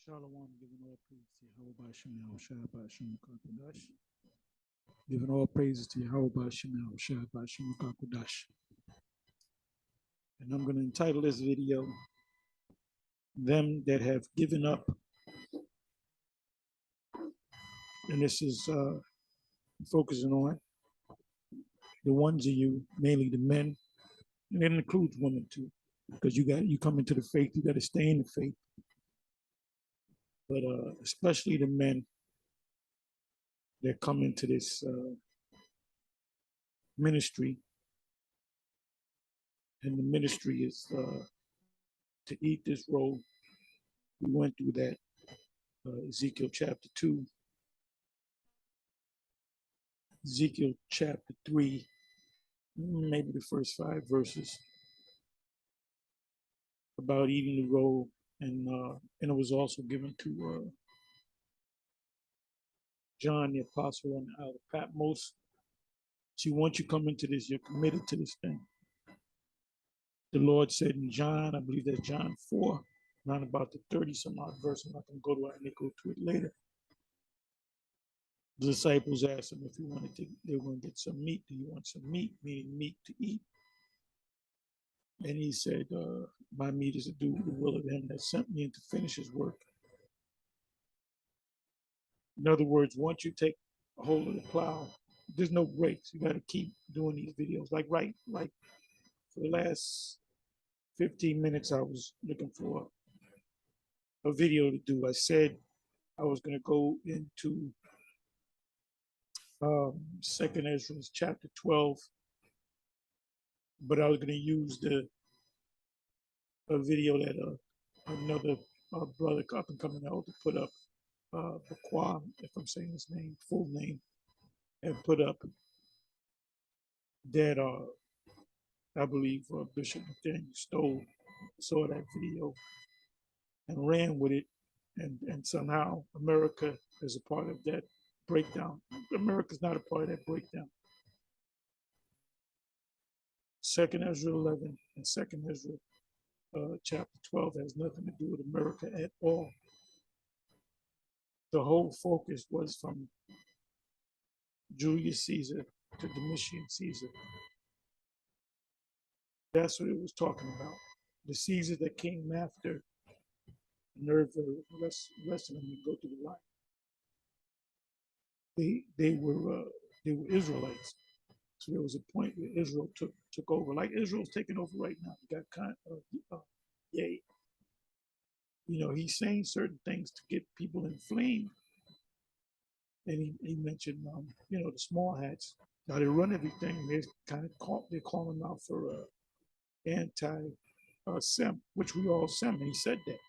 Shalom, giving all praises to Yahweh Shemel, Shabbat Shem Kakudash. Giving all praises to Yahweh Shemel, Shabbat Shem Kakudash. And I'm going to entitle this video, Them That Have Given Up. And this is focusing on the ones of you, mainly the men, and it includes women too, because you come into the faith, you got to stay in the faith. But especially the men that come into this ministry, and the ministry is to eat this roll. We went through that, Ezekiel chapter 2, Ezekiel chapter 3, maybe the first 5 verses about eating the roll, and it was also given to John the Apostle on the Isle of Patmos. See, once you come into this, you're committed to this thing. The Lord said in John, I believe that's John 4, around about the 30-some odd verse, and I can go to it and go to it later. The disciples asked him if he wanted to, they were going to get some meat. Do you want some meat? Meaning meat to eat. And he said, my meat is to do the will of him that sent me and to finish his work. In other words, once you take a hold of the plow, there's no breaks. You got to keep doing these videos. Like for the last 15 minutes, I was looking for a video to do. I said I was going to go into 2nd Ezra chapter 12, but I was going to use a video that another brother up and coming elder put up, Bakwa, if I'm saying his name, full name, and put up that I believe Bishop Nathaniel Stowe saw that video and ran with it, and somehow America is a part of that breakdown. America's not a part of that breakdown. 2nd Ezra 11 and 2nd Ezra chapter 12 has nothing to do with America at all. The whole focus was from Julius Caesar to Domitian Caesar. That's what it was talking about. The Caesars that came after Nerva, the rest of them would go through the line. They were Israelites. So there was a point where Israel took over. Like Israel's taking over right now. You got Yay. You know, he's saying certain things to get people inflamed. And he mentioned, you know, the small hats. Now they run everything. They're calling out for anti-Sem, which we all Sem, and he said that.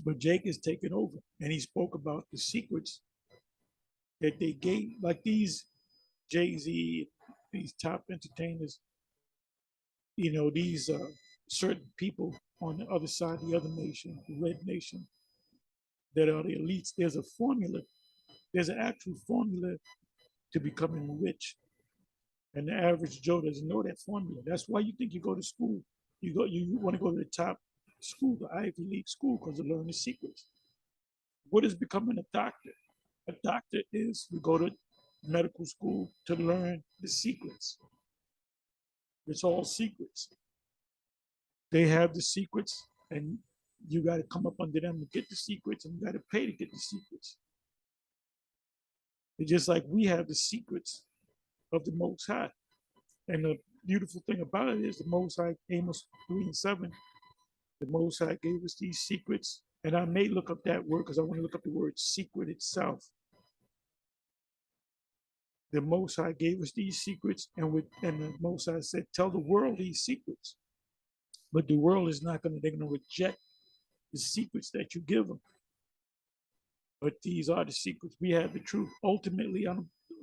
But Jake is taking over, and he spoke about the secrets that they gave, like these Jay-Z, these top entertainers, you know, these certain people on the other side, the other nation, the red nation, that are the elites. There's a formula. There's an actual formula to becoming rich. And the average Joe doesn't know that formula. That's why you think you go to school. You want to go to the top school, the Ivy League school, because to learn the secrets. What is becoming a doctor? A doctor is you go to medical school to learn the secrets. It's all secrets. They have the secrets, and you got to come up under them to get the secrets, and you got to pay to get the secrets. It's just like we have the secrets of the Most High. And the beautiful thing about it is the Most High, Amos 3 and 7, the Most High gave us these secrets. And I may look up that word because I want to look up the word secret itself. The Most High gave us these secrets, and the Most High said, tell the world these secrets. But the world is not they're going to reject the secrets that you give them. But these are the secrets. We have the truth. Ultimately,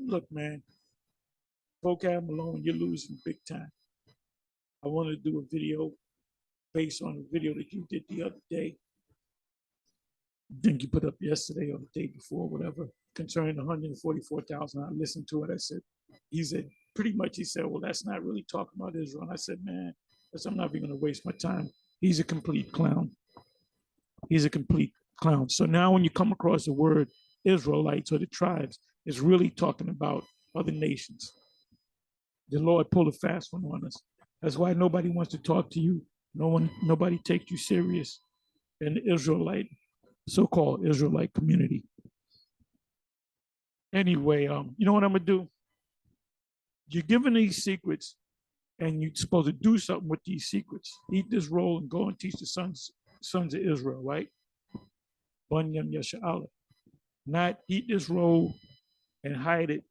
look, man, vocab alone, you're losing big time. I wanted to do a video based on the video that you did the other day. I think you put up yesterday or the day before, whatever, concerning 144,000. I listened to it. He said, well, that's not really talking about Israel. And I said, man, I'm not even going to waste my time. He's a complete clown. He's a complete clown. So now when you come across the word Israelites or the tribes, it's really talking about other nations. The Lord pulled a fast one on us. That's why nobody wants to talk to you. Nobody takes you serious in the Israelite, so-called Israelite community. Anyway, you know what I'm gonna do? You're given these secrets, and you're supposed to do something with these secrets. Eat this roll and go and teach the sons of Israel, right? Bunyam Yasha'Allah. Not eat this roll and hide it,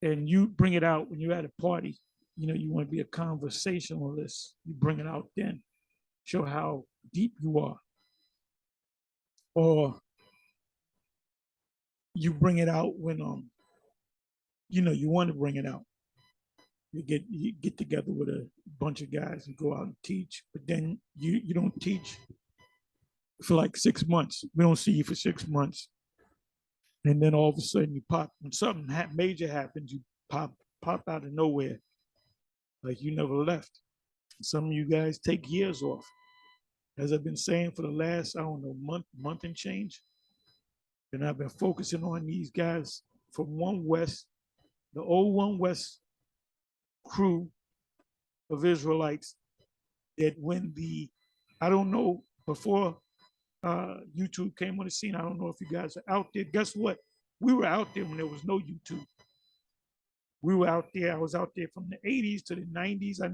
and you bring it out when you're at a party. You know, you want to be a conversationalist. You bring it out then. Show how deep you are. Or you bring it out when you know, you want to bring it out. You get together with a bunch of guys and go out and teach, but then you don't teach for like 6 months. We don't see you for 6 months. And then all of a sudden you pop, when something major happens, you pop out of nowhere, like you never left. Some of you guys take years off. As I've been saying for the last, I don't know, month and change. And I've been focusing on these guys from One West, the old One West crew of Israelites that when I don't know, before YouTube came on the scene, I don't know if you guys are out there. Guess what? We were out there when there was no YouTube. We were out there. I was out there from the 80s to the 90s. I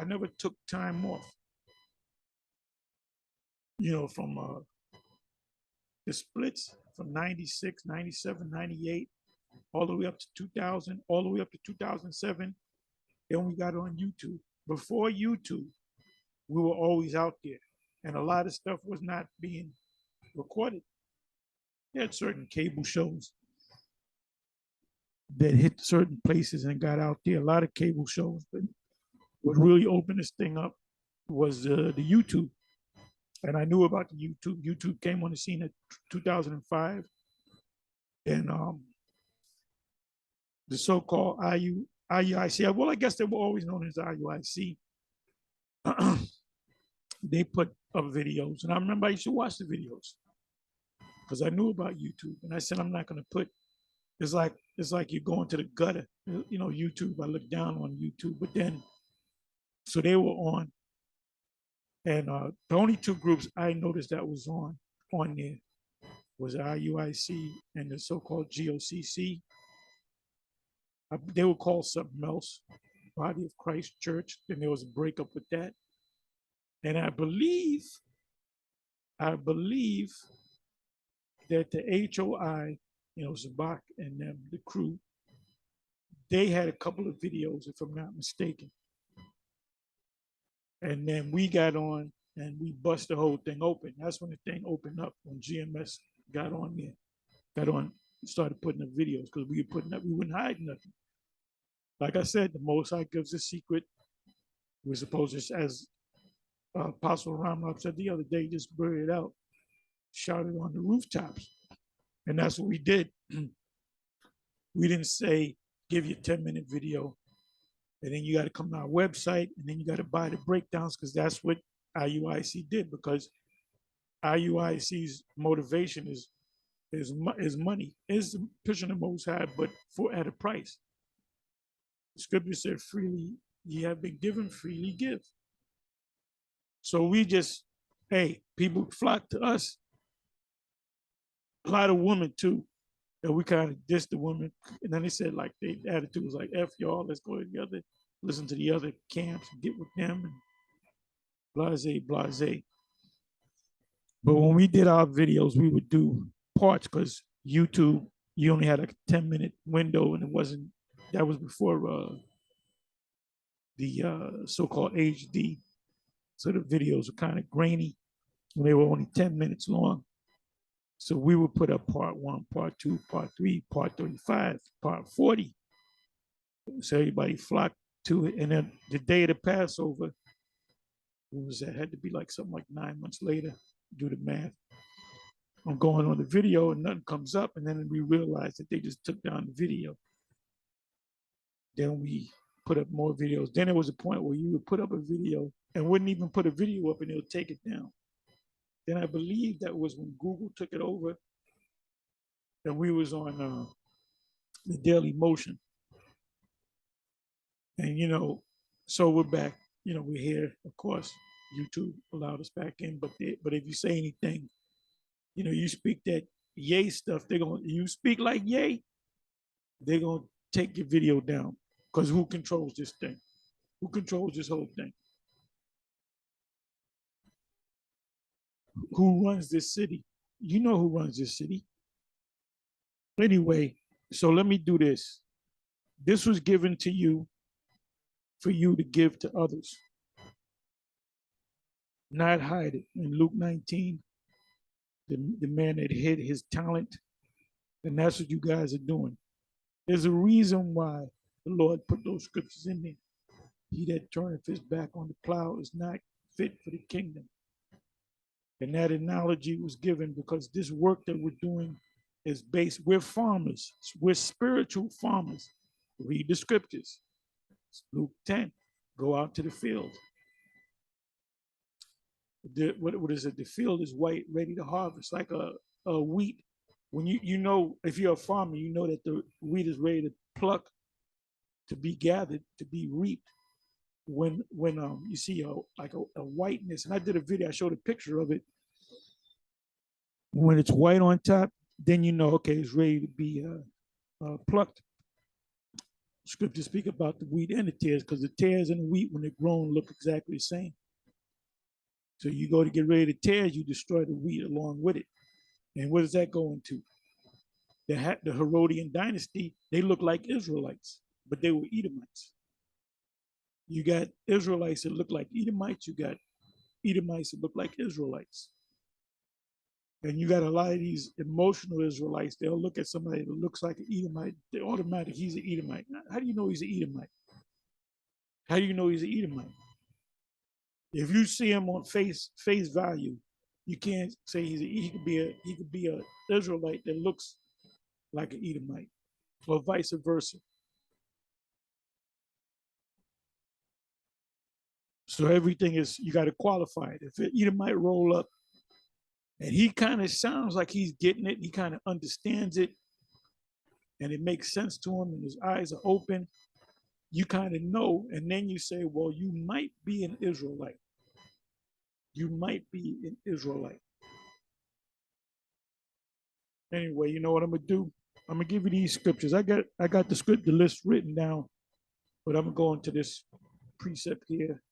never took time off. You know, from the splits from 96, 97, 98, all the way up to 2000, all the way up to 2007. Then we got on YouTube. Before YouTube, we were always out there. And a lot of stuff was not being recorded. They had certain cable shows that hit certain places and got out there. A lot of cable shows. But what really opened this thing up was the YouTube. And I knew about the YouTube. YouTube came on the scene in 2005. And the so-called IUIC, well, I guess they were always known as IUIC. They put up videos. And I remember I used to watch the videos because I knew about YouTube. And I said, I'm not going to put, it's like you're going to the gutter. You know, YouTube, I look down on YouTube. But then, so they were on. And the only two groups I noticed that was on there was IUIC and the so-called GOCC. They were called something else, Body of Christ Church. Then there was a breakup with that. And I believe that the HOI, you know, Zabak and them, the crew, they had a couple of videos, if I'm not mistaken. And then we got on and we bust the whole thing open. That's when the thing opened up, when GMS got on there, started putting up videos, because we wouldn't hide nothing. Like I said, the Most High gives a secret. We're supposed to, as Apostle Ramlab said the other day, just blurt it out, shout it on the rooftops. And that's what we did. We didn't say, give you a 10-minute video, and then you got to come to our website, and then you got to buy the breakdowns, because that's what IUIC did, because IUIC's motivation is money, is pushing the Most High, but at a price. The scripture said, freely ye have been given, freely give. So we just, hey, people flock to us. A lot of women too, and we kind of dissed the women. And then they said, like, their attitude was like, F y'all, let's go together, listen to the other camps and get with them, and blase. But when we did our videos, we would do parts, because YouTube, you only had a 10-minute window, and that was before the so-called HD. So the videos were kind of grainy, and they were only 10 minutes long. So we would put up part 1, part 2, part 3, part 35, part 40. So everybody flocked to it. And then the day of the Passover, had to be like something like 9 months later, do the math. I'm going on the video and nothing comes up. And then we realized that they just took down the video. Then we put up more videos. Then there was a point where you would put up a video and wouldn't even put a video up and it'll take it down. Then I believe that was when Google took it over and we was on the Daily Motion. And, you know, so we're back, you know, we're here, of course, YouTube allowed us back in, but if you say anything, you know, you speak that yay stuff, you speak like yay, they're going to take your video down. Because who controls this thing? Who controls this whole thing? Who runs this city? You know who runs this city. Anyway, so let me do this. This was given to you for you to give to others. Not hide it. In Luke 19, the man that hid his talent, and that's what you guys are doing. There's a reason why the Lord put those scriptures in there. He that turneth his back on the plow is not fit for the kingdom. And that analogy was given because this work that we're doing is based, we're farmers, we're spiritual farmers. Read the scriptures. Luke 10, go out to the field. What is it? The field is white, ready to harvest, like a wheat. When you know, if you're a farmer, you know that the wheat is ready to pluck, to be gathered, to be reaped. When you see like a whiteness, and I did a video, I showed a picture of it. When it's white on top, then you know, okay, it's ready to be plucked. Scriptures speak about the wheat and the tares, because the tares and the wheat, when they're grown, look exactly the same. So you go to get rid of the tares, you destroy the wheat along with it. And what does that go into? The Herodian dynasty, they look like Israelites, but they were Edomites. You got Israelites that look like Edomites, you got Edomites that look like Israelites. And you got a lot of these emotional Israelites, they'll look at somebody that looks like an Edomite, they automatically, he's an Edomite. How do you know he's an Edomite? How do you know he's an Edomite? If you see him on face value, you can't say he could be a Israelite that looks like an Edomite, or vice versa. So everything is, you got to qualify it. If an Edomite roll up and he kind of sounds like he's getting it, he kind of understands it, and it makes sense to him, and his eyes are open, you kind of know, and then you say, well, you might be an Israelite. You might be an Israelite. Anyway, you know what I'm gonna do? I'm gonna give you these scriptures. I got the list written down, but I'm gonna go into this precept here.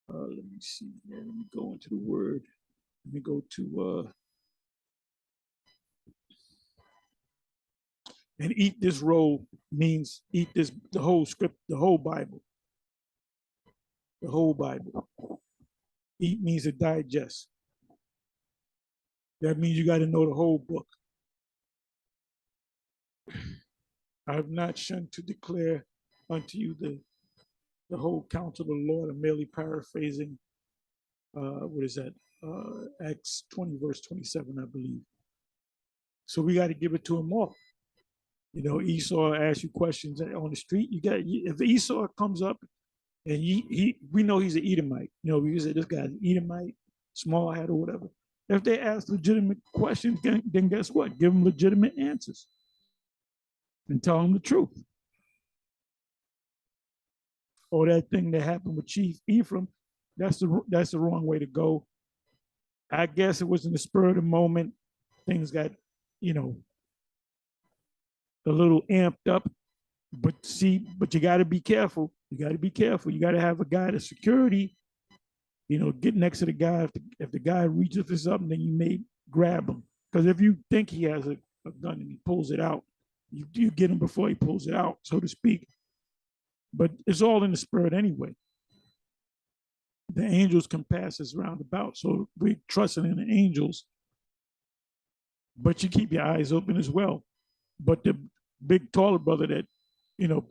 Let me see. Let me go into the word. Let me go to and eat this roll means eat this, the whole script, the whole Bible. The whole Bible. Eat means to digest. That means you got to know the whole book. I have not shunned to declare unto you the whole counsel of the Lord. I'm merely paraphrasing, what is that? Acts 20, verse 27, I believe. So we got to give it to him all. You know, Esau asks you questions on the street. If Esau comes up and we know he's an Edomite. You know, we say this guy's an Edomite, small hat or whatever. If they ask legitimate questions, then guess what? Give them legitimate answers and tell them the truth. Or that thing that happened with Chief Ephraim, that's the wrong way to go. I guess it was in the spur of the moment. Things got, you know, a little amped up. But you got to be careful. You got to be careful. You got to have a guy to security, you know, get next to the guy. If the guy reaches for something, then you may grab him. Because if you think he has a gun and he pulls it out, you get him before he pulls it out, so to speak. But it's all in the spirit anyway. The angels can pass us round about, so we're trusting in the angels. But you keep your eyes open as well. But the big taller brother that, you know,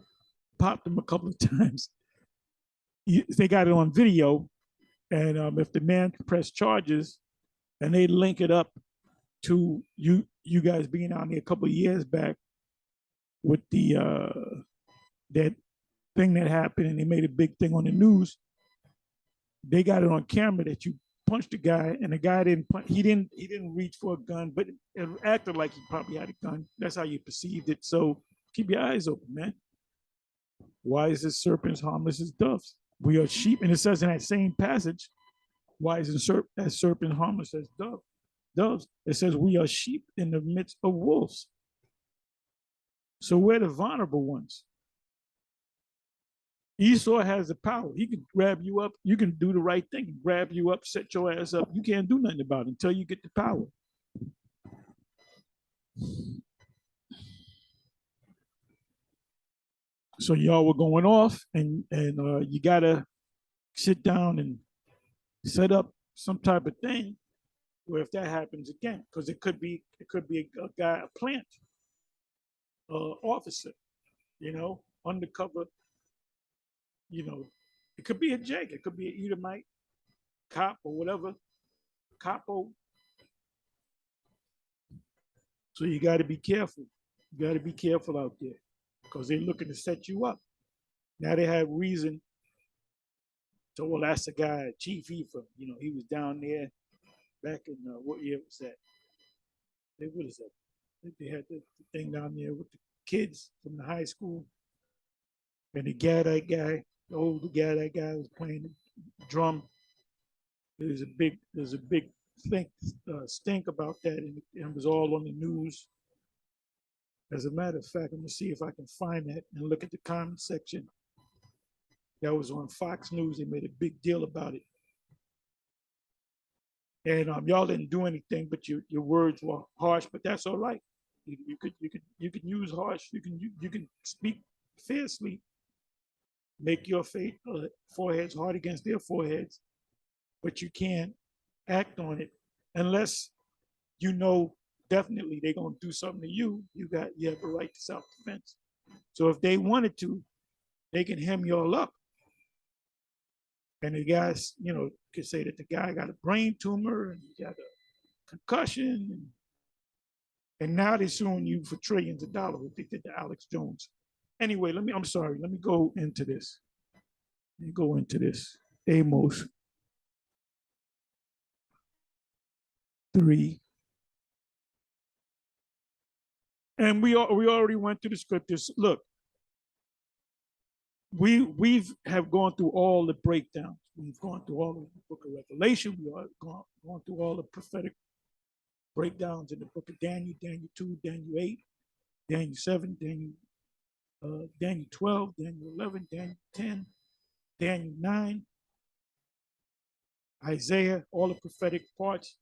popped him a couple of times, they got it on video, and if the man press charges and they link it up to you guys being out there a couple of years back with the that thing that happened and they made a big thing on the news. They got it on camera that you punched the guy and the guy didn't punch. He didn't reach for a gun, but it acted like he probably had a gun. That's how you perceived it. So keep your eyes open, man. Why is this serpent as harmless as doves? We are sheep, and it says in that same passage, why is a serpent harmless as doves? It says we are sheep in the midst of wolves. So we're the vulnerable ones. Esau has the power. He can grab you up. You can do the right thing, grab you up, set your ass up. You can't do nothing about it until you get the power. So y'all were going off, and you gotta sit down and set up some type of thing where if that happens again, because it could be a guy, a plant officer, undercover. It could be a Jake, it could be an Edomite cop or whatever, capo. So you got to be careful. You got to be careful out there because they're looking to set you up. Now they have reason to, well, that's the guy, Chief Ephraim. He was down there back in, what year was that? What is that? They had the thing down there with the kids from the high school. And the Gadite guy, the older Gadite guy was playing the drum. There's a big stink about that, and it was all on the news. As a matter of fact, I'm gonna see if I can find that and look at the comment section. That was on Fox News. They made a big deal about it. And y'all didn't do anything, but your words were harsh. But that's all right. You can use harsh. You can speak fiercely. Make your foreheads hard against their foreheads, but you can't act on it unless definitely they're gonna do something to you. You have a right to self-defense. So if they wanted to, they can hem you all up. And the guys, could say that the guy got a brain tumor and he got a concussion, and now they're suing you for trillions of dollars. What they did to Alex Jones. Anyway, let me go into this. Amos 3. And we already went through the scriptures. Look, we have gone through all the breakdowns. We've gone through all of the book of Revelation. We are gone through all the prophetic breakdowns in the book of Daniel, Daniel 2, Daniel 8, Daniel 7, Daniel 12, Daniel 11, Daniel 10, Daniel 9, Isaiah, all the prophetic parts.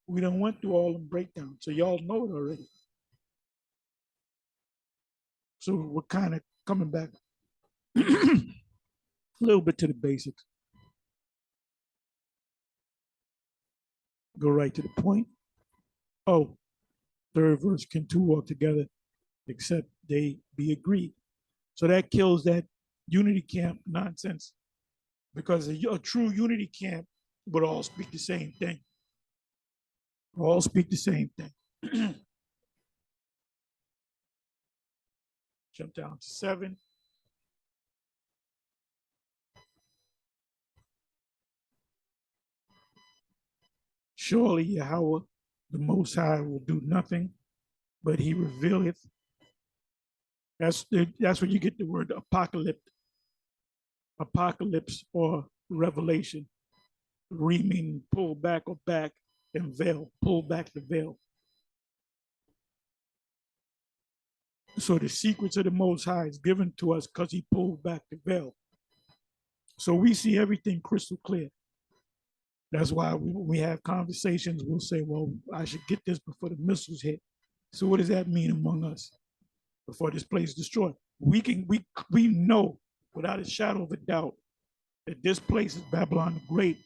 We done went through all them breakdowns, so y'all know it already. So we're kind of coming back a little bit to the basics. Go right to the point. Oh, third verse, can two walk together except they be agreed? So that kills that unity camp nonsense, because a true unity camp would all speak the same thing. All speak the same thing. Jump down to 7. Surely Yahweh, the Most High, will do nothing, but he revealeth. That's where you get the word apocalypse or revelation. Meaning pull back or back, and veil, pull back the veil. So the secrets of the Most High is given to us because he pulled back the veil. So we see everything crystal clear. That's why when we have conversations, we'll say, well, I should get this before the missiles hit. So what does that mean among us? Before this place is destroyed. We know without a shadow of a doubt that this place is Babylon the Great.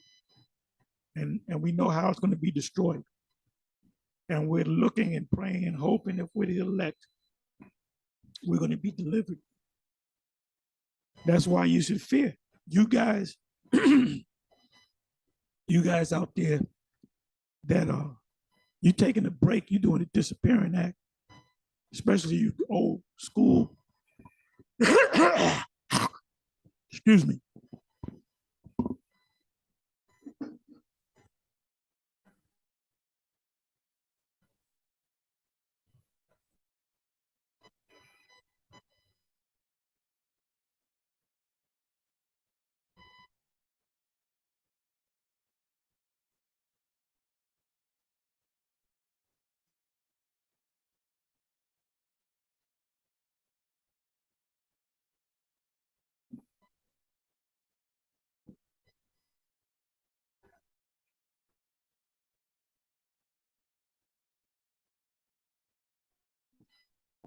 And we know how it's going to be destroyed. And we're looking and praying and hoping if we're the elect, we're going to be delivered. That's why you should fear. You guys, out there that you taking a break, you're doing a disappearing act, especially you old school Excuse me.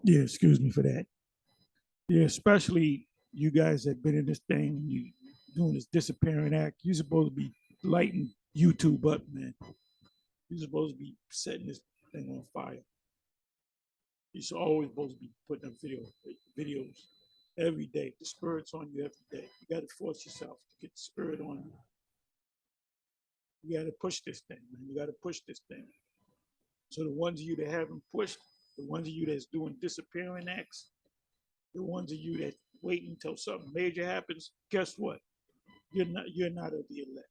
Yeah, excuse me for that. Yeah, especially you guys that been in this thing, you doing this disappearing act. You're supposed to be lighting YouTube up, man. You're supposed to be setting this thing on fire. You're always supposed to be putting up videos every day. The spirit's on you every day. You got to force yourself to get the spirit on you. You got to push this thing, man. You got to push this thing. So the ones of you that haven't pushed, the ones of you that's doing disappearing acts, the ones of you that wait until something major happens, guess what? You're not of the elect.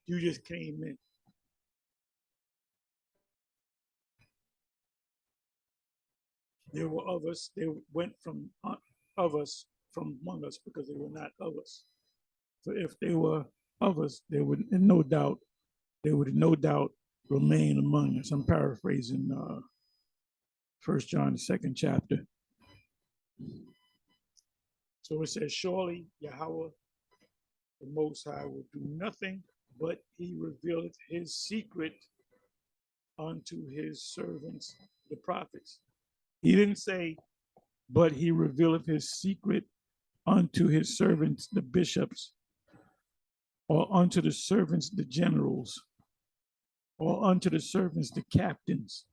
You just came in. There were of us. They went from of us from among us because they were not of us. So if they were of us, they would no doubt remain among us. I'm paraphrasing 1 John, the 2nd chapter. So it says, surely Yahweh, the Most High, will do nothing, but he revealeth his secret unto his servants, the prophets. He didn't say, but he revealeth his secret unto his servants, the bishops, or unto the servants, the generals, or unto the servants, the captains.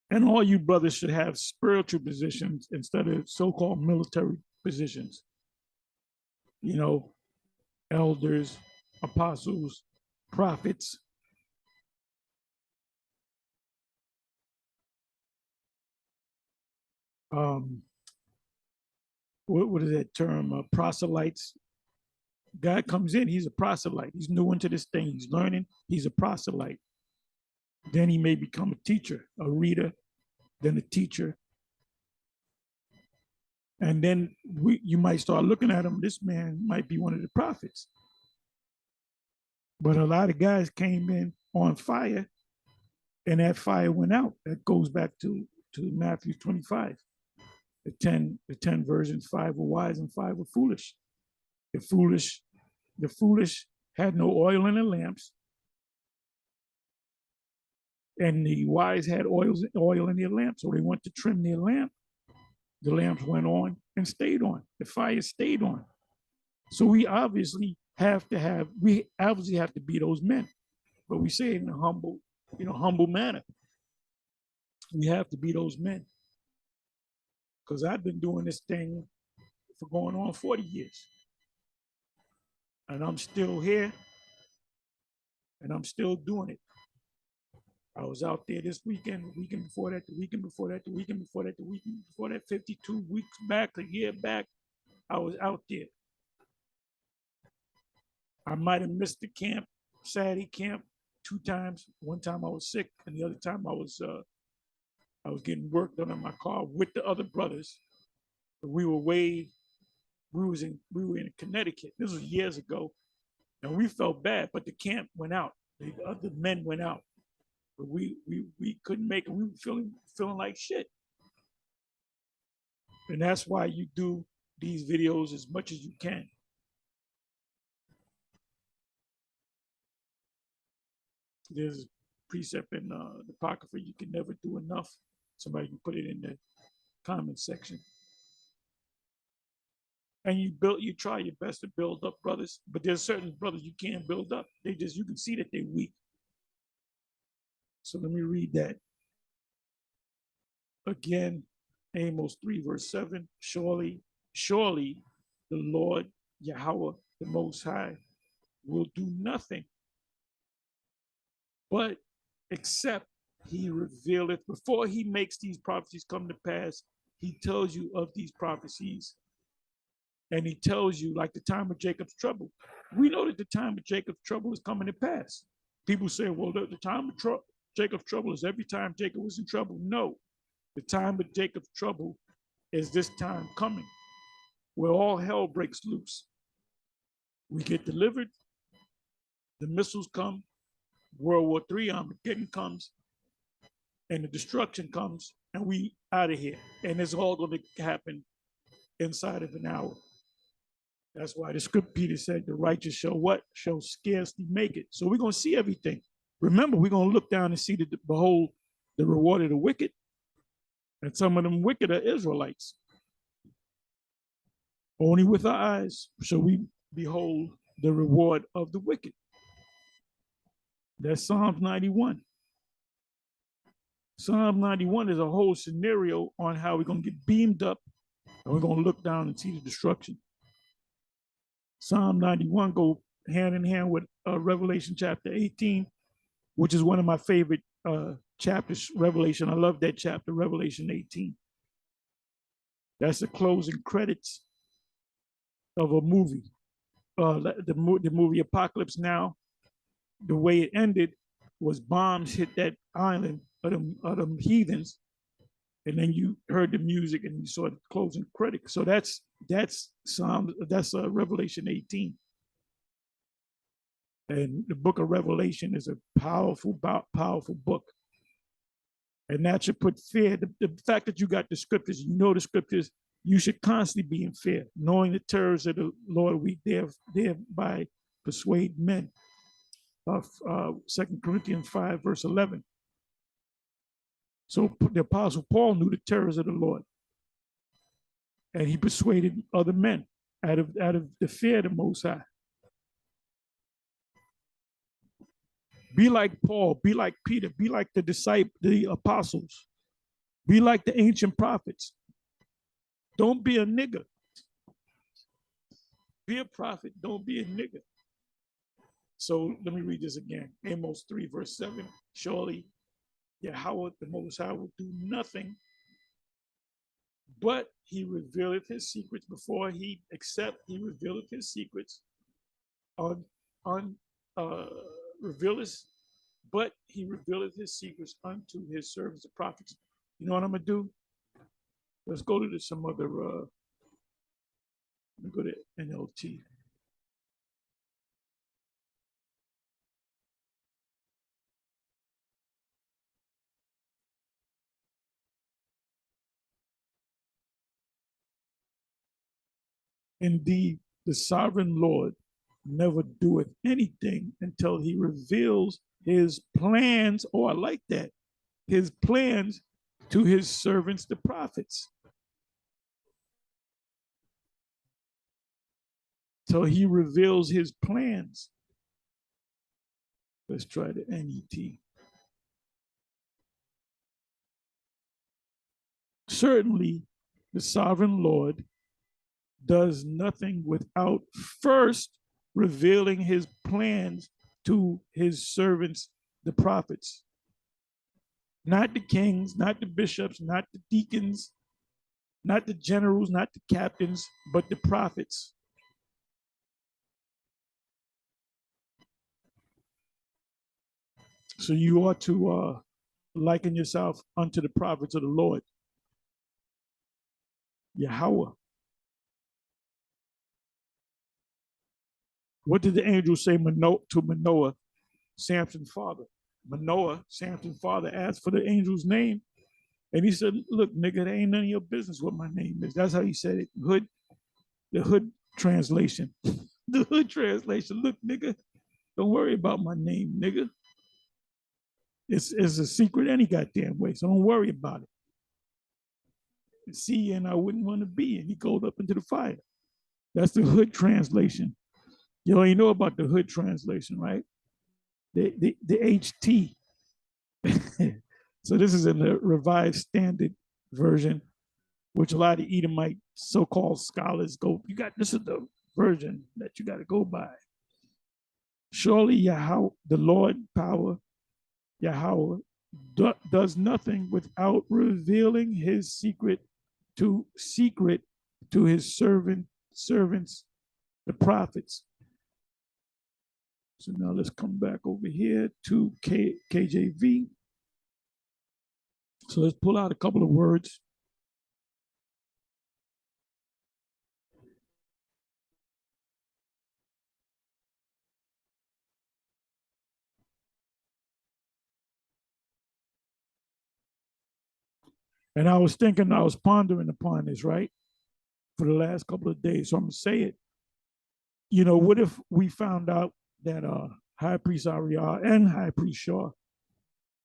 And all you brothers should have spiritual positions instead of so-called military positions. You know, elders, apostles, prophets. What is that term? Proselytes. God comes in, he's a proselyte. He's new into this thing. He's learning. He's a proselyte. Then he may become a teacher, a reader, then a teacher. And then you might start looking at him. This man might be one of the prophets. But a lot of guys came in on fire, and that fire went out. That goes back to Matthew 25. The 10 virgins, 5 were wise and 5 were foolish. The foolish had no oil in their lamps, and the wise had oil in their lamps. So they went to trim their lamp. The lamps went on and stayed on. The fire stayed on. So we obviously have to be those men. But we say it in a humble manner. We have to be those men. Because I've been doing this thing for going on 40 years. And I'm still here. And I'm still doing it. I was out there this weekend, the weekend before that, the weekend before that, the weekend before that, the weekend before that, 52 weeks back, a year back, I was out there. I might have missed the camp, Saturday camp, 2 times. One time I was sick, and the other time I was getting work done on my car with the other brothers. But we were in Connecticut. This was years ago, and we felt bad, but the camp went out. The other men went out, but we couldn't make it. We were feeling like shit, and that's why you do these videos as much as you can. There's a precept in the Apocrypha: you can never do enough. Somebody can put it in the comment section. And you try your best to build up brothers, but there's certain brothers you can't build up. You can see that they're weak. So let me read that again. Amos 3 verse 7. Surely the Lord Yahweh, the Most High, will do nothing but except he revealeth, before he makes these prophecies come to pass, he tells you of these prophecies. And he tells you, like the time of Jacob's trouble. We know that the time of Jacob's trouble is coming to pass. People say, well, the time of Jacob's trouble is every time Jacob was in trouble. No, the time of Jacob's trouble is this time coming, where all hell breaks loose. We get delivered, the missiles come, World War III, Armageddon comes, and the destruction comes, and we out of here. And it's all going to happen inside of an hour. That's why the script Peter said, the righteous shall what? Shall scarcely make it. So we're going to see everything. Remember, we're going to look down and see the behold, the reward of the wicked. And some of them wicked are Israelites. Only with our eyes shall we behold the reward of the wicked. That's Psalms 91. Psalm 91 is a whole scenario on how we're going to get beamed up and we're going to look down and see the destruction. Psalm 91 go hand in hand with Revelation chapter 18, which is one of my favorite chapters, Revelation. I love that chapter, Revelation 18. That's the closing credits of a movie. The movie Apocalypse Now, the way it ended was bombs hit that island of them heathens, and then you heard the music and you saw the closing credits. So that's Revelation 18. And the book of Revelation is a powerful book. And that should put fear. The fact that you got the scriptures, you know the scriptures, you should constantly be in fear, knowing the terrors of the Lord, we thereby persuade men. Of 2 Corinthians 5, verse 11. So the Apostle Paul knew the terrors of the Lord. And he persuaded other men out of the fear of the Most High. Be like Paul, be like Peter, be like the apostles, be like the ancient prophets. Don't be a nigger. Be a prophet, don't be a nigger. So let me read this again. Amos 3, verse 7. Surely Yahweh, the Most High, will do nothing, but he revealeth his secrets before he revealeth his secrets but he revealeth his secrets unto his servants, the prophets. You know what I'm gonna do? Let's go to some other. Let me go to NLT. Indeed, the sovereign Lord never doeth anything until he reveals his plans. Oh, I like that. His plans to his servants, the prophets. So he reveals his plans. Let's try the NET. Certainly, the sovereign Lord does nothing without first revealing his plans to his servants, the prophets. Not the kings, not the bishops, not the deacons, not the generals, not the captains, but the prophets. So you ought to liken yourself unto the prophets of the Lord. Yahweh. What did the angel say to Manoah, Samson's father? Manoah, Samson's father, asked for the angel's name. And he said, look, nigga, there ain't none of your business what my name is. That's how he said it. The hood translation. The hood translation. Look, nigga, don't worry about my name, nigga. It's a secret any goddamn way, so don't worry about it. See, and I wouldn't want to be. And he goes up into the fire. That's the hood translation. You already know about the hood translation, right? The HT. So this is in the Revised Standard Version, which a lot of Edomite so-called scholars go, this is the version that you got to go by. Surely Yahweh, the Lord power, Yahweh does nothing without revealing his secret to his servants, the prophets. So now let's come back over here to KJV. So let's pull out a couple of words. And I was thinking, I was pondering upon this, right, for the last couple of days. So I'm going to say it. You know, what if we found out that High Priest Ariel and High Priest Shaw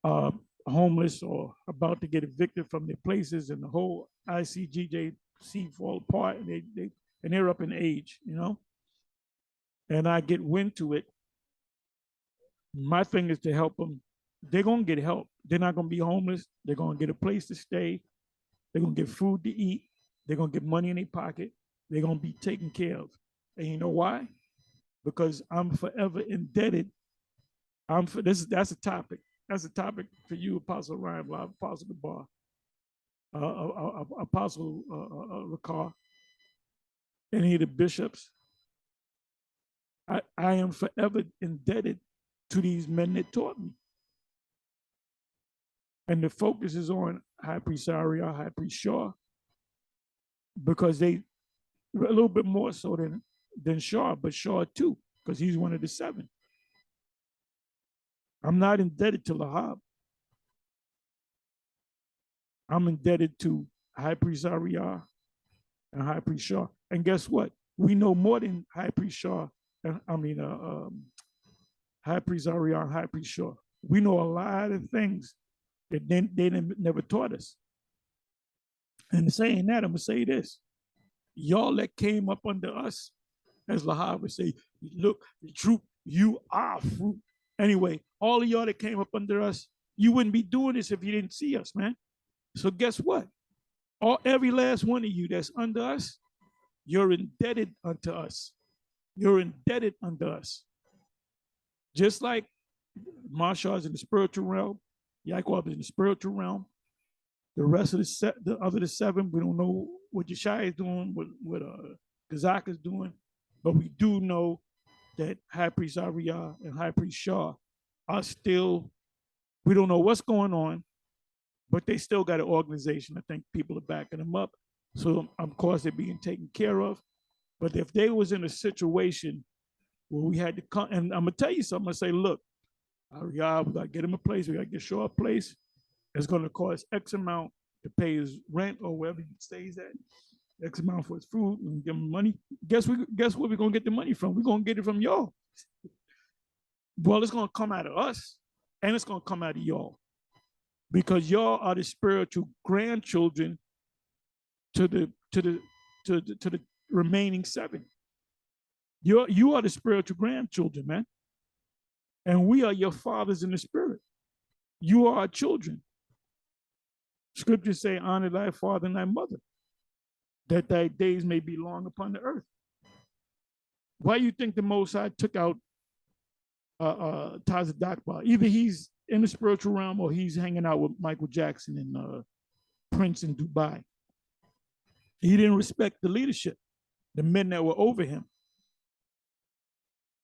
are homeless or about to get evicted from their places, and the whole ICGJC fall apart, and they're up in age, you know? And I get wind to it. My thing is to help them. They're going to get help. They're not going to be homeless. They're going to get a place to stay. They're going to get food to eat. They're going to get money in their pocket. They're going to be taken care of. And you know why? Because I'm forever indebted. That's a topic. That's a topic for you, Apostle Ryan, Apostle Tahar, Apostle Rakar, any of the bishops. I am forever indebted to these men that taught me. And the focus is on High Priest Ariel, High Priest Shaw, because they a little bit more so than Shaw, but Shaw too, because he's one of the seven. I'm not indebted to Lahab. I'm indebted to High Priest Ariel and High Priest Shaw. And guess what? We know more than High Priest Shaw. High Priest Ariel and High Priest Shaw. We know a lot of things that they never taught us. And saying that, I'm going to say this. Y'all that came up under us, as Lahab would say, look, the truth, you are fruit. Anyway, all of y'all that came up under us, you wouldn't be doing this if you didn't see us, man. So guess what? Every last one of you that's under us, you're indebted unto us. You're indebted unto us. Just like Marshall is in the spiritual realm, Yaakov is in the spiritual realm. The rest of the other seven, we don't know what Yeshai is doing, what Gazak is doing, but we do know that High Priest Ariel and High Priest Shaw are still, we don't know what's going on, but they still got an organization. I think people are backing them up. So of course they're being taken care of. But if they was in a situation where we had to come, and I'm gonna tell you something, I'm gonna say, look, Ariel, we gotta get him a place, we gotta get Shaw a place. It's gonna cost X amount to pay his rent or wherever he stays at, X amount for his food, and give him money. Guess where we're gonna get the money from? We're gonna get it from y'all. Well, it's gonna come out of us, and it's gonna come out of y'all, because y'all are the spiritual grandchildren to the remaining seven. You are the spiritual grandchildren, man, and we are your fathers in the spirit. You are our children. Scriptures say, honor thy father and thy mother, that thy days may be long upon the earth. Why do you think the Most High took out Tazadakba? Either he's in the spiritual realm or he's hanging out with Michael Jackson and Prince in Dubai. He didn't respect the leadership, the men that were over him.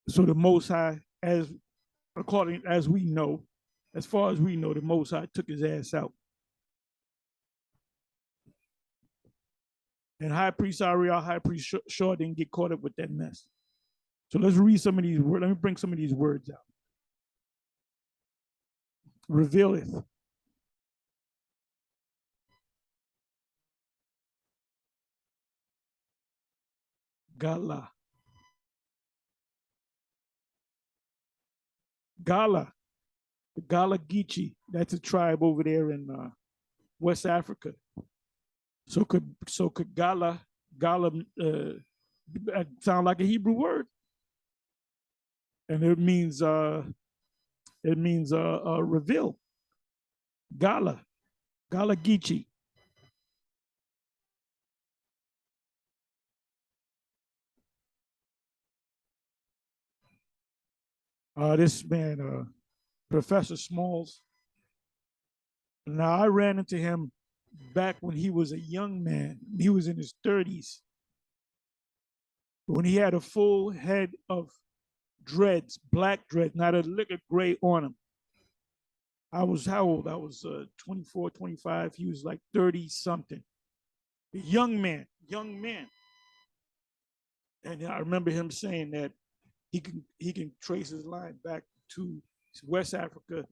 So the Most High, as we know, as far as we know, the Most High took his ass out. And High Priest Ariel, High Priest Shaw didn't get caught up with that mess. So let's read some of these words. Let me bring some of these words out. Revealeth. Gala. Gala. The Gala Geechee. That's a tribe over there in West Africa. So could Gala sound like a Hebrew word, and it means reveal. Gala Geechee. This man, Professor Smalls, Now, I ran into him back when he was a young man. He was in his 30s, when he had a full head of dreads, black dreads, not a lick of gray on him. I was how old? I was 24, 25. He was like 30 something. A young man, young man. And I remember him saying that he can trace his line back to West Africa,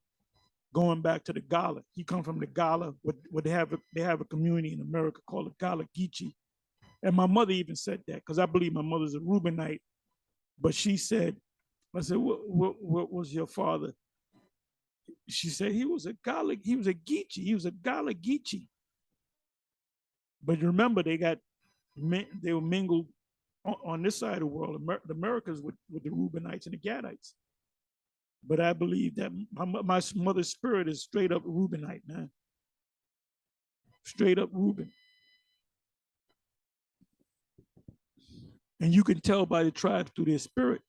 going back to the Gala. He come from the Gala. What they have a community in America called the Gala Geechee. And my mother even said that, because I believe my mother's a Reubenite. But she said, I said, what was your father? She said he was a Gala, he was a Geechee, he was a Gala Geechee. But remember, they were mingled on this side of the world, the Americas with the Reubenites and the Gadites. But I believe that my mother's spirit is straight up Reubenite, man. Straight up Reuben. And you can tell by the tribes through their spirit.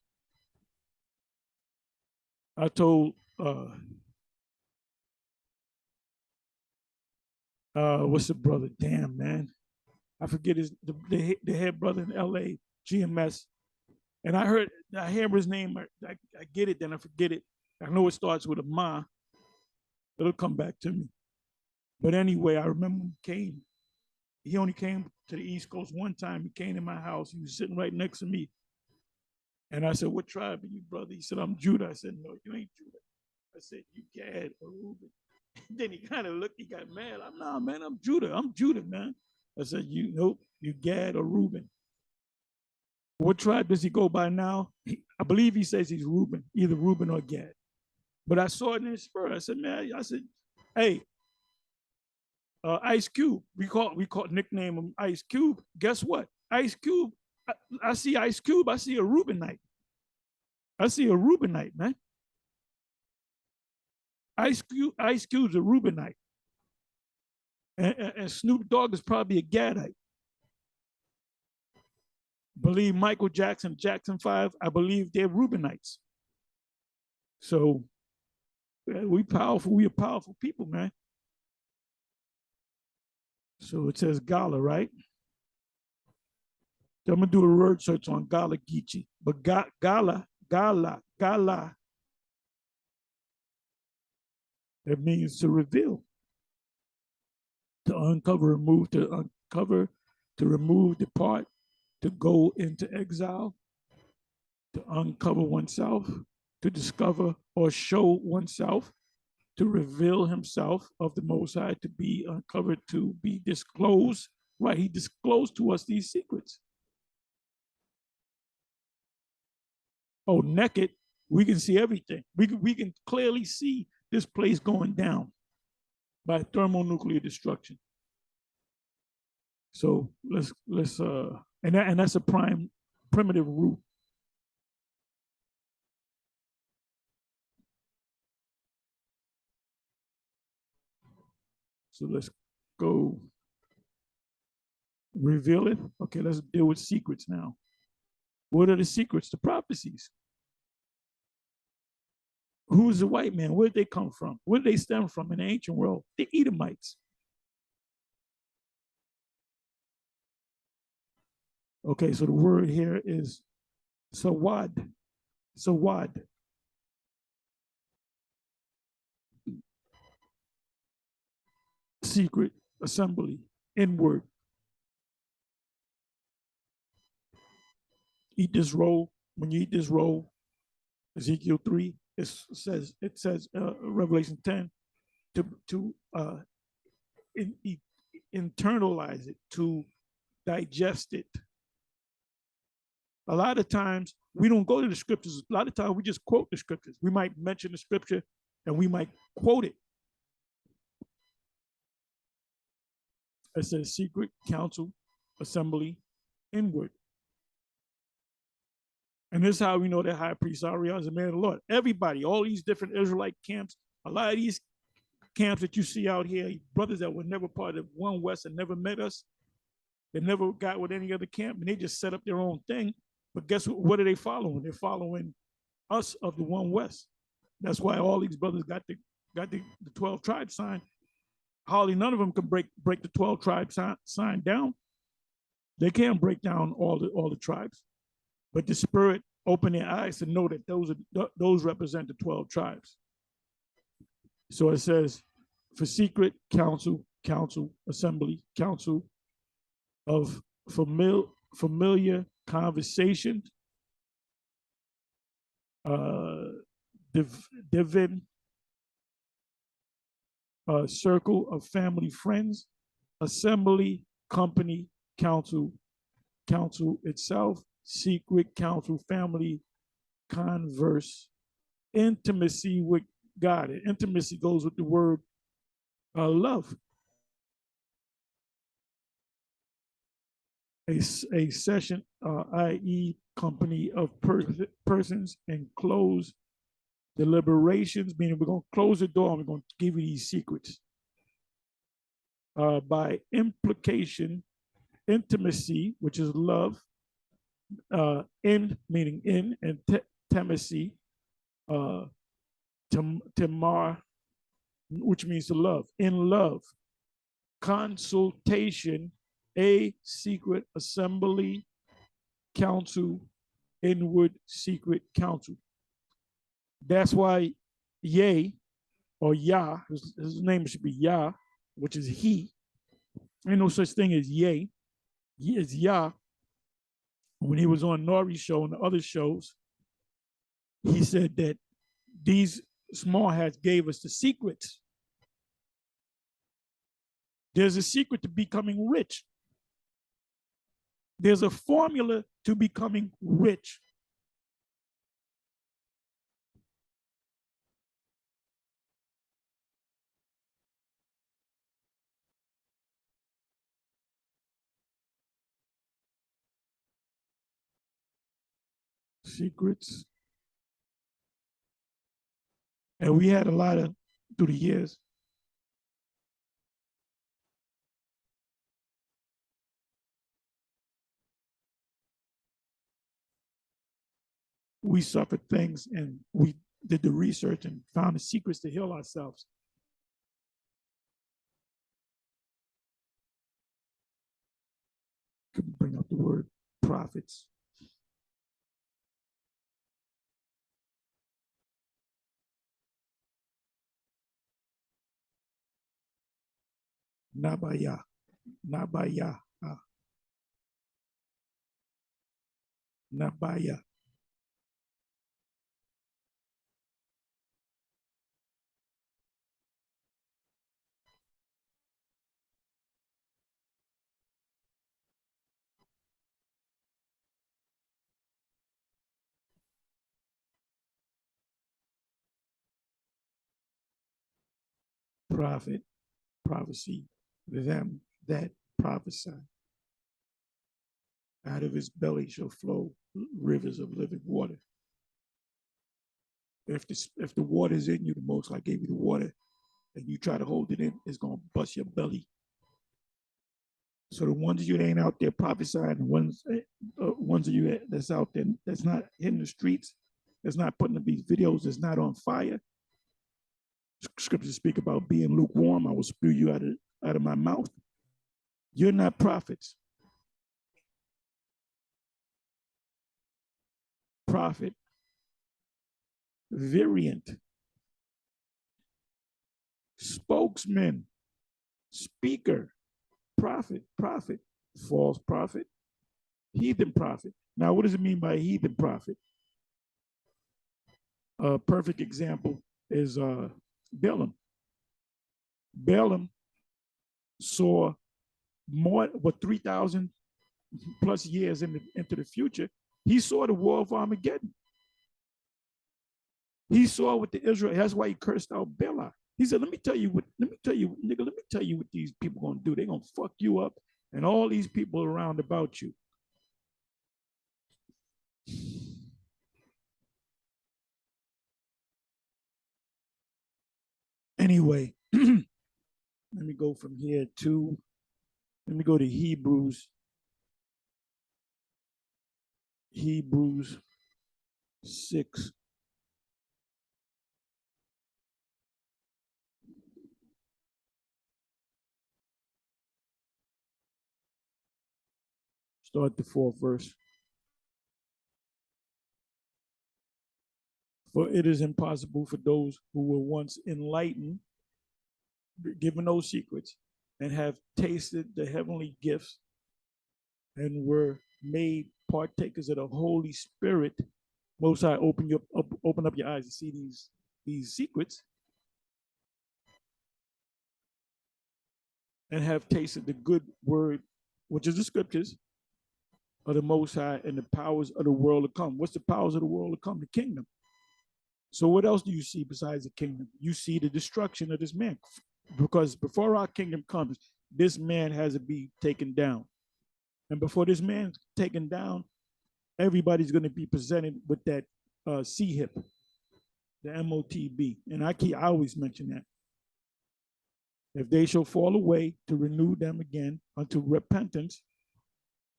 I told what's the brother? Damn, man. I forget the head brother in LA, GMS. And I hear his name, I get it, then I forget it. I know it starts with a Ma. It'll come back to me. But anyway, I remember he only came to the East Coast one time. He came to my house. He was sitting right next to me. And I said, what tribe are you, brother? He said, I'm Judah. I said, no, you ain't Judah. I said, you Gad or Reuben. Then he kind of looked, he got mad. Nah, man, I'm Judah, man. I said, nope, you Gad or Reuben. What tribe does he go by now? I believe he says he's Reuben, either Reuben or Gad. But I saw it in his spirit. I said, man, hey, Ice Cube. We call nickname him Ice Cube. Guess what? Ice Cube. I see Ice Cube. I see a Reubenite. I see a Reubenite, man. Ice Cube's a Reubenite. And Snoop Dogg is probably a Gadite. Believe Michael Jackson, Jackson 5, I believe they're Reubenites. So we powerful. We are powerful people, man. So it says Gala, right? So I'm going to do a word search on Gala Geechee. But Gala, it means to reveal, to uncover, remove, to uncover, to remove, depart, to go into exile, to uncover oneself, to discover or show oneself, to reveal himself of the Most High, to be uncovered, to be disclosed. Right, he disclosed to us these secrets. Oh, naked, we can see everything. We can clearly see this place going down by thermonuclear destruction. So let's and that's a primitive root. So let's go reveal it. Okay, let's deal with secrets now. What are the secrets? The prophecies. Who's the white man? Where did they come from? Where did they stem from in the ancient world? The Edomites. Okay, so the word here is sawad. Sawad. Secret assembly, inward. Eat this roll. When you eat this roll, Ezekiel 3, it says Revelation 10, to internalize it, to digest it. A lot of times we don't go to the scriptures. A lot of times we just quote the scriptures. We might mention the scripture and we might quote it. It says secret, council, assembly, inward. And this is how we know that high priest Ariel is a man of the Lord. Everybody, all these different Israelite camps, a lot of these camps that you see out here, brothers that were never part of One West and never met us, they never got with any other camp, and they just set up their own thing. But guess what are they following? They're following us of the One West. That's why all these brothers got the 12 tribe sign, hardly none of them can break the 12 tribes sign down. They can't break down all the tribes, but the Spirit opened their eyes to know that those represent the 12 tribes. So it says, for secret council, assembly, council of familiar conversation, divine circle of family friends, assembly, company, council itself, secret council, family, converse, intimacy with God. And intimacy goes with the word love. A session, i.e., company of persons, and close deliberations, meaning we're going to close the door and we're going to give you these secrets. By implication, intimacy, which is love, in meaning in, and temacy, tamar, which means to love, in love. Consultation, a secret assembly, council, inward secret council. That's why Yeh or Yah, his name should be Yah, which is he. Ain't no such thing as Yeh. He is Yah. When he was on Nori's show and the other shows, he said that these small hats gave us the secrets. There's a secret to becoming rich. There's a formula to becoming rich. Secrets. And we had a lot of, through the years, we suffered things and we did the research and found the secrets to heal ourselves. Could bring up the word prophets. Nabaya. Nabaya. Nabaya. Prophet, prophecy, them that prophesy. Out of his belly shall flow rivers of living water. If the water is in you, the Most High gave you the water, and you try to hold it in, it's gonna bust your belly. So the ones of you that ain't out there prophesying, the ones of you that's out there that's not hitting the streets, that's not putting up these videos, that's not on fire. Scriptures speak about being lukewarm. I will spew you out of my mouth. You're not prophets. Prophet, variant, spokesman, speaker, prophet, false prophet, heathen prophet. Now, what does it mean by heathen prophet? A perfect example is Balaam. Balaam saw more, 3,000 plus years into the future. He saw the war of Armageddon. He saw what the Israel, that's why he cursed out Balaam. He said, let me tell you what these people gonna do. They're gonna fuck you up and all these people around about you. Anyway, let me go from here to, let me go to Hebrews 6. Start the 4th verse. For it is impossible for those who were once enlightened, given those secrets, and have tasted the heavenly gifts and were made partakers of the Holy Spirit. Most High, open up your eyes to see these secrets, and have tasted the good word, which is the scriptures of the Most High, and the powers of the world to come. What's the powers of the world to come? The kingdom. So what else do you see besides the kingdom? You see the destruction of this man, because before our kingdom comes, this man has to be taken down. And before this man's taken down, everybody's going to be presented with that C-hip, the MOTB. And I always mention that. If they shall fall away, to renew them again unto repentance.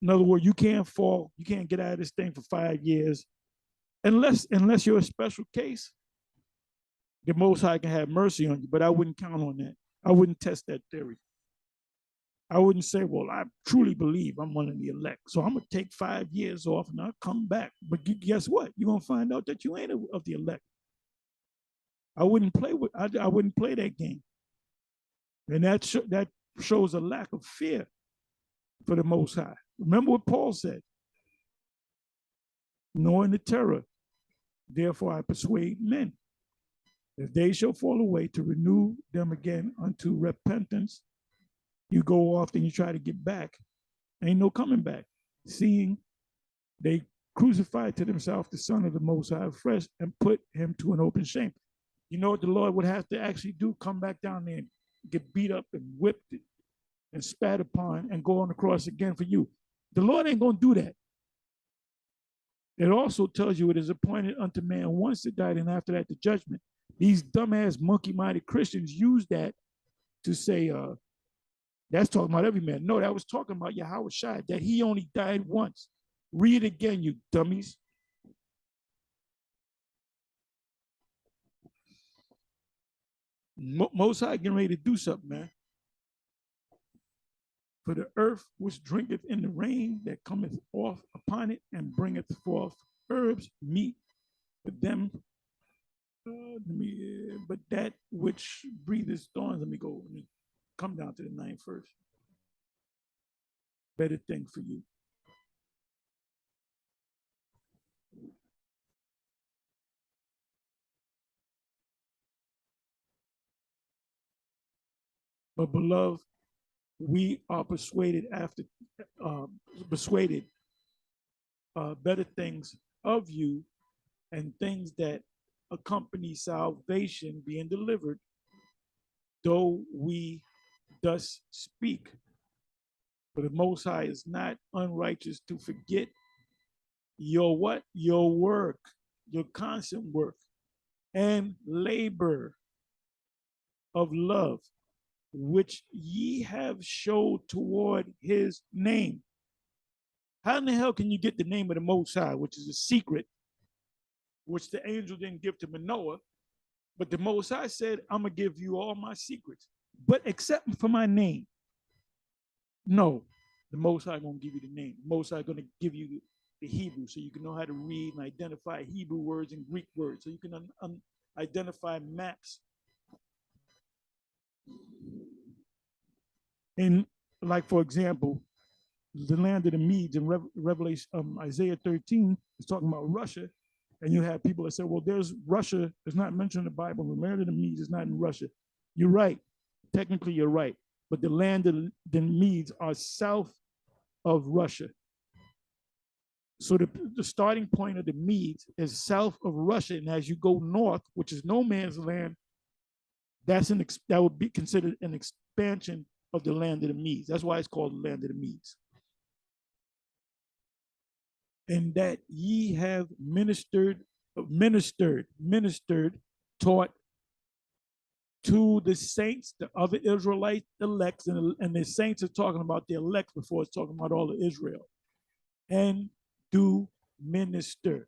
In other words, you can't fall, you can't get out of this thing for 5 years unless you're a special case. The Most High can have mercy on you, but I wouldn't count on that. I wouldn't test that theory. I wouldn't say, well, I truly believe I'm one of the elect, so I'm going to take 5 years off and I'll come back. But guess what? You're going to find out that you ain't of the elect. I wouldn't play that game. And that shows a lack of fear for the Most High. Remember what Paul said, knowing the terror, therefore I persuade men, if they shall fall away, to renew them again unto repentance. You go off and you try to get back. Ain't no coming back. Seeing they crucified to themselves the Son of the Most High afresh and put him to an open shame. You know what the Lord would have to actually do? Come back down there and get beat up and whipped and spat upon and go on the cross again for you. The Lord ain't going to do that. It also tells you it is appointed unto man once to die, and after that the judgment. These dumbass monkey-minded Christians use that to say, that's talking about every man. No, that was talking about Yahweh Shai, that he only died once. Read it again, you dummies. Most High getting ready to do something, man. For the earth which drinketh in the rain that cometh off upon it, and bringeth forth herbs, meat for them. But that which breatheth storms, let me come down to the 9th verse. Better thing for you. But beloved, we are persuaded better things of you, and things that accompany salvation being delivered, though we thus speak. For the Most High is not unrighteous to forget your what? Your work, your constant work and labor of love, which ye have showed toward his name. How in the hell can you get the name of the Most High, which is a secret, which the angel didn't give to Manoah, but the Most High said, I'm going to give you all my secrets, but except for my name. No, the Most High going to give you the name. The Most High going to give you the Hebrew, so you can know how to read and identify Hebrew words and Greek words, so you can identify maps. And like, for example, the land of the Medes in Revelation, Isaiah 13 is talking about Russia. And you have people that say, well, there's Russia, it's not mentioned in the Bible. The land of the Medes is not in Russia. You're right. Technically, you're right. But the land of the Medes are south of Russia. So the starting point of the Medes is south of Russia. And as you go north, which is no man's land, that would be considered an expansion of the land of the Medes. That's why it's called the land of the Medes. And that ye have ministered, taught to the saints, the other Israelite elects, and the saints are talking about the elect before it's talking about all of Israel, and do minister.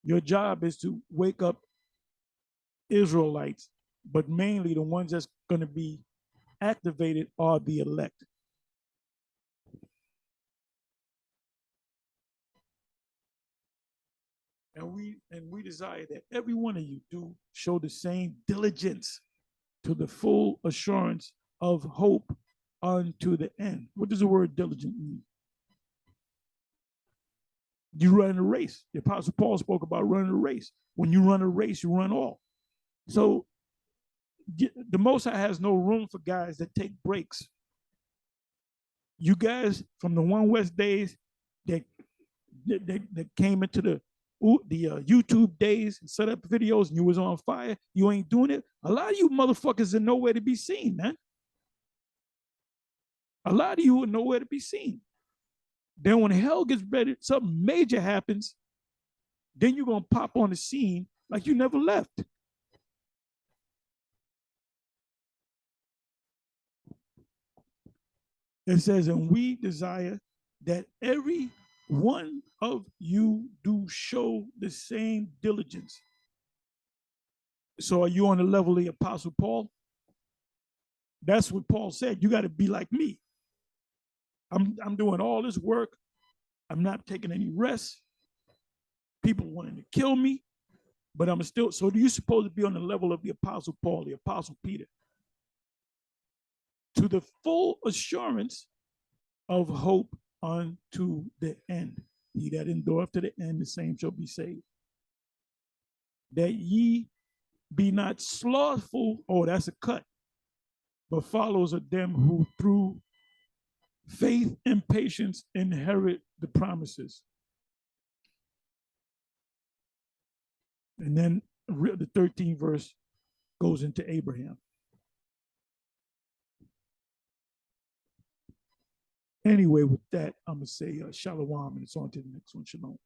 Your job is to wake up Israelites, but mainly the ones that's going to be activated are the elect. And we desire that every one of you do show the same diligence to the full assurance of hope unto the end. What does the word diligent mean? You run a race. The Apostle Paul spoke about running a race. When you run a race, you run all. So the Most High has no room for guys that take breaks. You guys from the One West days that came into the YouTube days and set up videos and you was on fire, you ain't doing it. A lot of you motherfuckers are nowhere to be seen, man. A lot of you are nowhere to be seen. Then when hell gets ready, something major happens, then you're going to pop on the scene like you never left. It says, and we desire that every one of you do show the same diligence. So are you on the level of the Apostle Paul? That's what Paul said. You got to be like me. I'm doing all this work. I'm not taking any rest. People wanting to kill me, but I'm still. So do you supposed to be on the level of the Apostle Paul, the Apostle Peter? To the full assurance of hope unto the end. He that endureth to the end, the same shall be saved. That ye be not slothful, oh, that's a cut, but follows of them who through faith and patience inherit the promises. And then the 13th verse goes into Abraham. Anyway, with that, I'm going to say shalom, and it's on to the next one. Shalom.